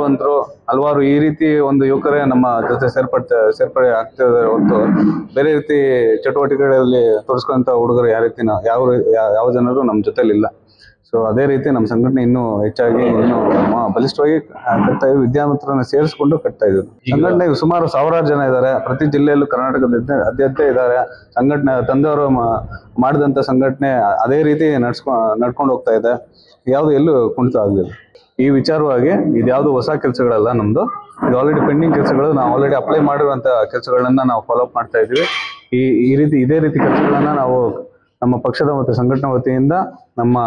ವಿದ್ಯಾವಂತರು ಹಲವಾರು ಈ ರೀತಿ ಒಂದು ಯುವಕರೇ ನಮ್ಮ ಜೊತೆ ಸೇರ್ಪಡೆ ಆಗ್ತಿದ್ದಾರೆ ಹೊರತು ಬೇರೆ ರೀತಿ ಚಟುವಟಿಕೆಗಳಲ್ಲಿ ತೋರಿಸ್ಕೊಂತ ಹುಡುಗರು ಯಾವ ಜನರು ನಮ್ಮ ಜೊತೆಲಿ ಇಲ್ಲ. ಸೊ ಅದೇ ರೀತಿ ನಮ್ಮ ಸಂಘಟನೆ ಇನ್ನೂ ಹೆಚ್ಚಾಗಿ ಇನ್ನೂ ಬಲಿಷ್ಠವಾಗಿ ಕಟ್ತಾ ಇದ್ವಿ. ವಿದ್ಯಾವಂತರನ್ನ ಸೇರಿಸ್ಕೊಂಡು ಕಟ್ತಾ ಇದ್ವಿ. ಸಂಘಟನೆ ಸುಮಾರು 1000 ಜನ ಇದ್ದಾರೆ. ಪ್ರತಿ ಜಿಲ್ಲೆಯಲ್ಲೂ ಕರ್ನಾಟಕದಾದ್ಯಂತ ಇದ್ದಾರೆ. ಸಂಘಟನೆ ತಂದೆಯವರು ಮಾಡಿದಂತ ಸಂಘಟನೆ ಅದೇ ರೀತಿ ನಡ್ಕೊಂಡು ಹೋಗ್ತಾ ಇದೆ. ಯಾವ್ದು ಎಲ್ಲೂ ಕುಂಠಿತ ಆಗ್ಲಿಲ್ಲ. ಈ ವಿಚಾರವಾಗಿ ಇದ್ಯಾವುದು ಹೊಸ ಕೆಲಸಗಳಲ್ಲ ನಮ್ದು. ಇದು ಆಲ್ರೆಡಿ ಪೆಂಡಿಂಗ್ ಕೆಲಸಗಳು. ನಾವು ಆಲ್ರೆಡಿ ಅಪ್ಲೈ ಮಾಡಿರುವಂತ ಕೆಲಸಗಳನ್ನ ನಾವು ಫಾಲೋ ಅಪ್ ಮಾಡ್ತಾ ಇದ್ವಿ. ಇದೇ ರೀತಿ ಕೆಲಸಗಳನ್ನ ನಾವು ನಮ್ಮ ಪಕ್ಷದ ಮತ್ತು ಸಂಘಟನಾ ವತಿಯಿಂದ ನಮ್ಮ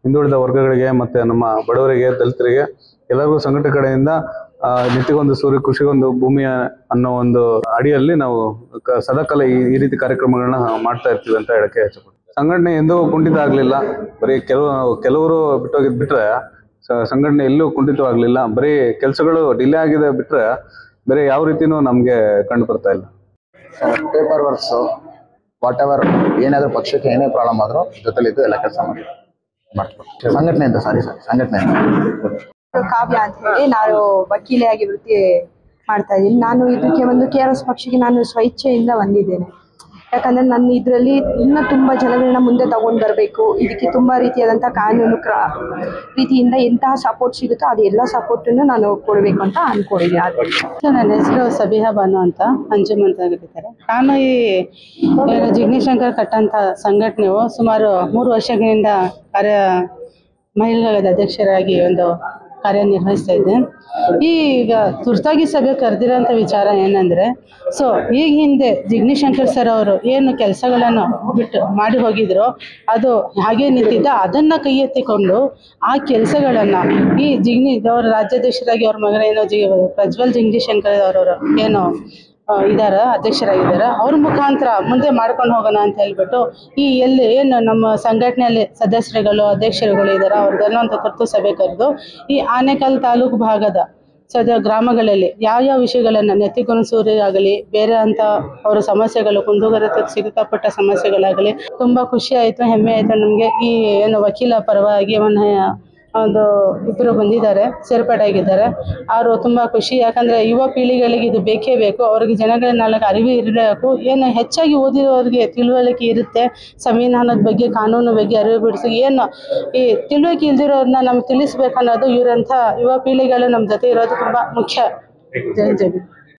ಹಿಂದುಳಿದ ವರ್ಗಗಳಿಗೆ ಮತ್ತೆ ನಮ್ಮ ಬಡವರಿಗೆ, ದಲಿತರಿಗೆ ಎಲ್ಲರಿಗೂ ಸಂಘಟನೆ ಕಡೆಯಿಂದ ನಿತ್ಯಗೊಂದು ಸೂರ್ಯ, ಕೃಷಿಗೊಂದು ಭೂಮಿಯ ಅನ್ನೋ ಒಂದು ಅಡಿಯಲ್ಲಿ ನಾವು ಸದಾಕಾಲ ಈ ರೀತಿ ಕಾರ್ಯಕ್ರಮಗಳನ್ನ ಮಾಡ್ತಾ ಇರ್ತೀವಿ ಅಂತ ಹೇಳಕ್ಕೆ ಇಷ್ಟಪಡ್ತೀನಿ. ಸಂಘಟನೆ ಎಂದೂ ಕುಂಠಿತ ಆಗ್ಲಿಲ್ಲ. ಬರೀ ಕೆಲವರು ಬಿಟ್ರೆ ಸಂಘಟನೆ ಎಲ್ಲೂ ಕುಂಠಿತವಾಗ್ಲಿಲ್ಲ. ಬರೀ ಕೆಲಸಗಳು ಡಿಲೇ ಆಗಿದೆ ಬಿಟ್ರೆ ಬೇರೆ ಯಾವ ರೀತಿನೂ ನಮ್ಗೆ ಕಂಡು ಬರ್ತಾ ಇಲ್ಲ. ಪೇಪರ್ ವರ್ಕ್ಸ್ ವಾಟ್ ಎವರ್ ಏನಾದ್ರೂ ಪಕ್ಷಕ್ಕೆ ಏನೇ ಪ್ರಾಬ್ಲಮ್ ಆದ್ರೂ ಜೊತೆಲಿದ್ದು ಎಲ್ಲ ಕೆಲಸ ಮಾಡ್ತಾರೆ. ಸಂಘಟನೆ ಕಾವ್ಯ ಅಂತ ಹೇಳಿ ನಾನು ವಕೀಲೆಯಾಗಿ ವೃತ್ತಿ ಮಾಡ್ತಾ ಇದ್ದೀನಿ. ನಾನು ಇದಕ್ಕೆ ಒಂದು KRS ಪಕ್ಷಕ್ಕೆ ನಾನು ಸ್ವಇಚ್ಛೆಯಿಂದ ಬಂದಿದ್ದೇನೆ. ಯಾಕಂದ್ರೆ ನನ್ನ ಇದರಲ್ಲಿ ಇನ್ನೂ ತುಂಬ ಜನಗಳನ್ನ ಮುಂದೆ ತಗೊಂಡು ಬರಬೇಕು. ಇದಕ್ಕೆ ತುಂಬ ರೀತಿಯಾದಂಥ ಕಾನೂನು ರೀತಿಯಿಂದ ಎಂತಹ ಸಪೋರ್ಟ್ ಸಿಗುತ್ತೋ ಅದೆಲ್ಲ ಸಪೋರ್ಟನ್ನು ನಾನು ಕೊಡಬೇಕು ಅಂತ ಅಂದ್ಕೊಂಡಿದ್ದೀನಿ. ನನ್ನ ಹೆಸರು ಸಬಿಹಾ ಬಾನು ಅಂತ, ಅಂಜುಮ್ ಅಂತ ಕರೀತಾರೆ. ನಾನು ಈ ಜಿಗ್ನಿಶಂಕರ್ ಕಟ್ಟಂಥ ಸಂಘಟನೆಯು ಸುಮಾರು 3 ವರ್ಷಗಳಿಂದ ಮಹಿಳೆಗಳ ಅಧ್ಯಕ್ಷರಾಗಿ ಒಂದು ಕಾರ್ಯನಿರ್ವಹಿಸ್ತಾ ಇದ್ದೆ. ಈಗ ತುರ್ತಾಗಿ ಸಭೆ ಕರೆದಿರೋಂಥ ವಿಚಾರ ಏನಂದರೆ, ಸೊ ಈಗ ಹಿಂದೆ ಜಿಗ್ನಿಶಂಕರ್ ಸರ್ ಅವರು ಏನು ಕೆಲಸಗಳನ್ನು ಮಾಡಿ ಹೋಗಿದ್ರು ಅದು ಹಾಗೆ ನಿಂತಿದ್ದ, ಅದನ್ನು ಕೈ ಎತ್ತಿಕೊಂಡು ಆ ಕೆಲಸಗಳನ್ನು ಈ ಅವರ ರಾಜ್ಯಾಧ್ಯಕ್ಷರಾಗಿ ಅವ್ರ ಮಗನೇನೋ ಪ್ರಜ್ವಲ್ ಜಿಗ್ನಿಶಂಕರ್ ಅವರವರು ಏನು ಇದಾರ ಅಧ್ಯಕ್ಷರಾಗಿದ್ದಾರೆ, ಅವ್ರ ಮುಖಾಂತರ ಮುಂದೆ ಮಾಡ್ಕೊಂಡು ಹೋಗೋಣ ಅಂತ ಹೇಳ್ಬಿಟ್ಟು ಏನು ನಮ್ಮ ಸಂಘಟನೆಯಲ್ಲಿ ಸದಸ್ಯರುಗಳು ಅಧ್ಯಕ್ಷರುಗಳು ಇದ್ದಾರೆ ಅವ್ರದ್ದೆಲ್ಲ ಅಂತ ತುರ್ತು ಸಭೆ ಕರೆದು ಈ ಆನೇಕಲ್ ತಾಲೂಕು ಭಾಗದ ಗ್ರಾಮಗಳಲ್ಲಿ ಯಾವ ವಿಷಯಗಳನ್ನು ನೆತ್ತಿಗೊಣಸೂರಿ ಆಗಲಿ ಬೇರೆ ಅಂತ ಅವರ ಸಮಸ್ಯೆಗಳು ಕುಂದುಕೊರತೆ ಸಿಕ್ಕಾಪಟ್ಟ ಸಮಸ್ಯೆಗಳಾಗಲಿ ತುಂಬ ಖುಷಿ ಆಯಿತು, ಹೆಮ್ಮೆ ಆಯಿತು ನಮಗೆ. ಈ ಏನು ವಕೀಲ ಪರವಾಗಿ ಒಂದು ಇಬ್ಬರು ಬಂದಿದ್ದಾರೆ, ಸೇರ್ಪಡೆಯಾಗಿದ್ದಾರೆ. ಅವರು ತುಂಬ ಖುಷಿ. ಯಾಕಂದರೆ ಯುವ ಪೀಳಿಗೆಗಳಿಗೆ ಇದು ಬೇಕೇ ಬೇಕು. ಅವ್ರಿಗೆ ಜನಗಳ ನಾಲ್ಕು ಅರಿವು ಇರಬೇಕು. ಏನು ಹೆಚ್ಚಾಗಿ ಓದಿರೋರಿಗೆ ತಿಳುವಳಿಕೆ ಇರುತ್ತೆ, ಸಂವಿಧಾನದ ಬಗ್ಗೆ ಕಾನೂನು ಬಗ್ಗೆ ಅರಿವು ಬಿಡಿಸಿ ಏನು ಈ ತಿಳುವಳಿಕೆ ಇಲ್ದಿರೋರನ್ನ ನಮ್ಗೆ ತಿಳಿಸ್ಬೇಕನ್ನೋದು ಇವರಂಥ ಯುವ ಪೀಳಿಗೆಗಳು ನಮ್ಮ ಜೊತೆ ಇರೋದು ತುಂಬ ಮುಖ್ಯ. ಜೈ ಜೈ.